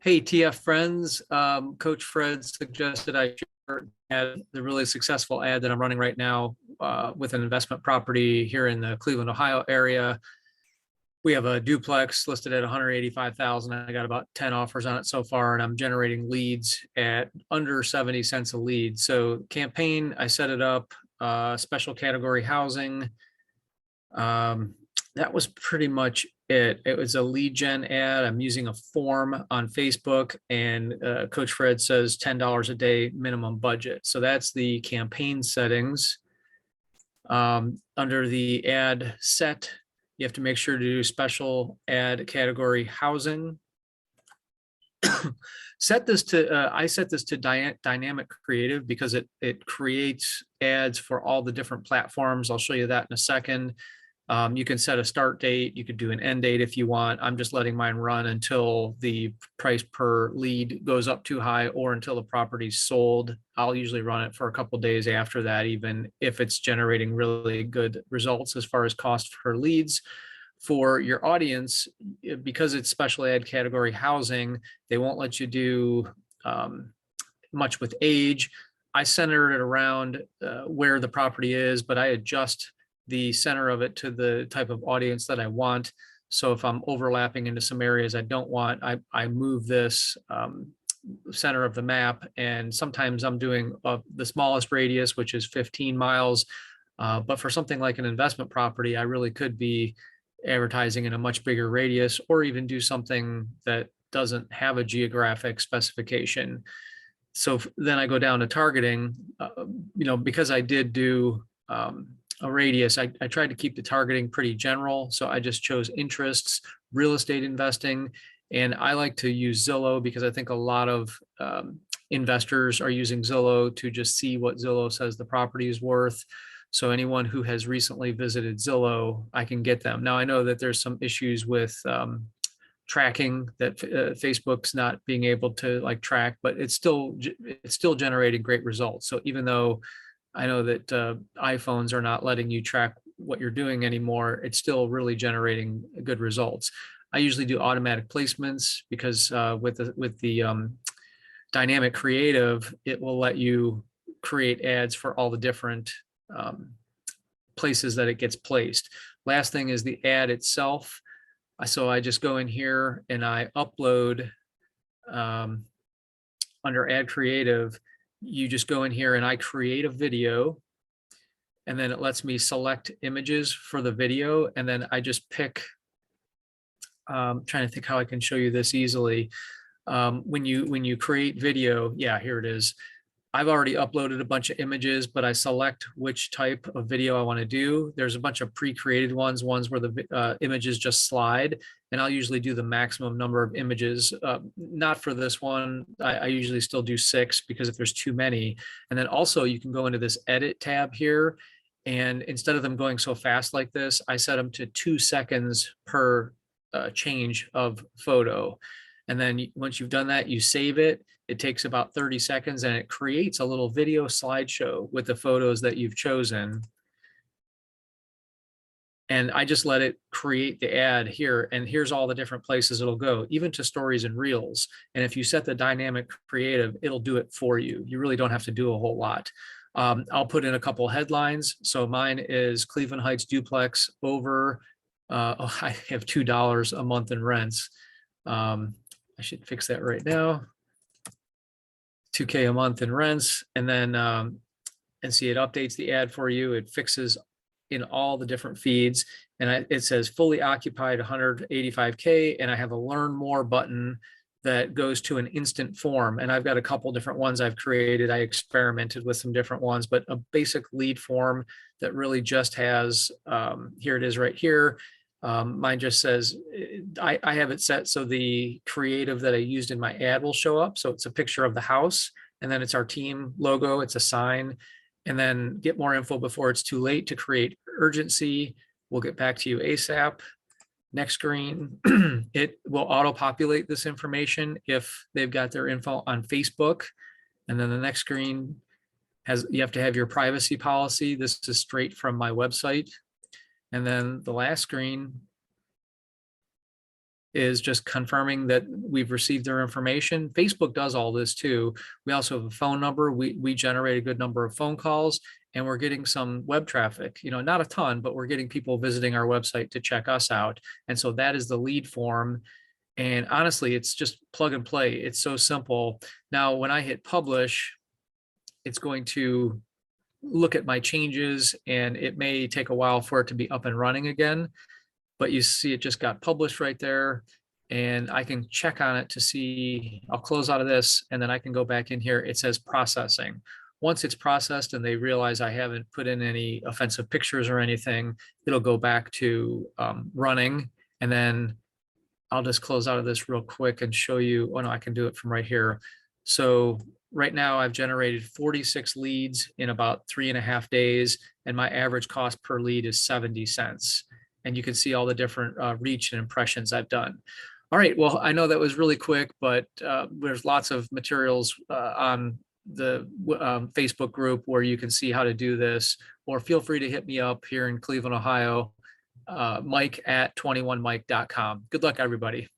Hey, TF friends, Coach Fred suggested I share the really successful ad that I'm running right now with an investment property here in the Cleveland, Ohio area. We have a duplex listed at 185,000. I got about 10 offers on it so far, and I'm generating leads at under 70 cents a lead. So campaign, I set it up, special category housing. That was pretty much it. It was a lead gen ad. I'm using a form on Facebook, and Coach Fred says $10 a day minimum budget. So that's the campaign settings. Under the ad set, you have to make sure to do special ad category housing. Set this to, I set this to dynamic creative because it creates ads for all the different platforms. I'll show you that in a second. You can set a start date. You could do an end date if you want. I'm just letting mine run until the price per lead goes up too high or until the property's sold. I'll usually run it for a couple days after that, even if it's generating really good results as far as cost per leads. For your audience, because it's special ad category housing, they won't let you do much with age. I center it around where the property is, but I adjust the center of it to the type of audience that I want. So if I'm overlapping into some areas I don't want, I move this center of the map. And sometimes I'm doing the smallest radius, which is 15 miles. But for something like an investment property, I really could be advertising in a much bigger radius, or even do something that doesn't have a geographic specification. So then I go down to targeting, because I did do a radius, I tried to keep the targeting pretty general. So I just chose interests, real estate investing, and I like to use Zillow because I think a lot of investors are using Zillow to just see what Zillow says the property is worth. So anyone who has recently visited Zillow, I can get them. Now I know that there's some issues with tracking that Facebook's not being able to track, but it's still generating great results. So even though I know that iPhones are not letting you track what you're doing anymore, it's still really generating good results. I usually do automatic placements because with the dynamic creative, it will let you create ads for all the different places that it gets placed. Last thing is the ad itself. So I just go in here and I upload under ad creative. You just go in here and I create a video, and then it lets me select images for the video. And then I just pick, trying to think how I can show you this easily. When you create video, yeah, here it is. I've already uploaded a bunch of images, but I select which type of video I want to do. There's a bunch of pre-created ones where the images just slide, and I'll usually do the maximum number of images. Not for this one. I usually still do 6 because if there's too many. And then also you can go into this edit tab here, and instead of them going so fast like this, I set them to 2 seconds per change of photo. And then once you've done that, you save it. It takes about 30 seconds and it creates a little video slideshow with the photos that you've chosen. And I just let it create the ad here, and here's all the different places it'll go, even to stories and reels. And if you set the dynamic creative, it'll do it for you. You really don't have to do a whole lot. I'll put in a couple headlines. So mine is Cleveland Heights duplex over, I have $2 a month in rents. I should fix that right now. 2K a month in rents, and then and see, it updates the ad for you. It fixes in all the different feeds, and it says fully occupied 185K, and I have a learn more button that goes to an instant form. And I've got a couple different ones I've created. I experimented with some different ones, but a basic lead form that really just has, here it is right here. Mine just says, I have it set so the creative that I used in my ad will show up. So it's a picture of the house, and then it's our team logo, it's a sign, and then get more info before it's too late to create urgency. We'll get back to you ASAP. Next screen, it will auto-populate this information if they've got their info on Facebook. And then the next screen you have to have your privacy policy. This is straight from my website. And then the last screen is just confirming that we've received their information. Facebook does all this too. We also have a phone number. We generate a good number of phone calls, and we're getting some web traffic, not a ton, but we're getting people visiting our website to check us out. And so that is the lead form. And honestly, it's just plug and play. It's so simple. Now, when I hit publish, it's going to look at my changes, and it may take a while for it to be up and running again, but you see it just got published right there. And I can check on it to see, I'll close out of this, and then I can go back in here. It says processing. Once it's processed and they realize I haven't put in any offensive pictures or anything, it'll go back to running. And then I'll just close out of this real quick and show you. Oh no, I can do it from right here. So right now I've generated 46 leads in about 3.5 days, and my average cost per lead is 70 cents. And you can see all the different reach and impressions I've done. All right, well, I know that was really quick, but there's lots of materials on the Facebook group where you can see how to do this, or feel free to hit me up here in Cleveland, Ohio, Mike at 21mike.com. Good luck, everybody.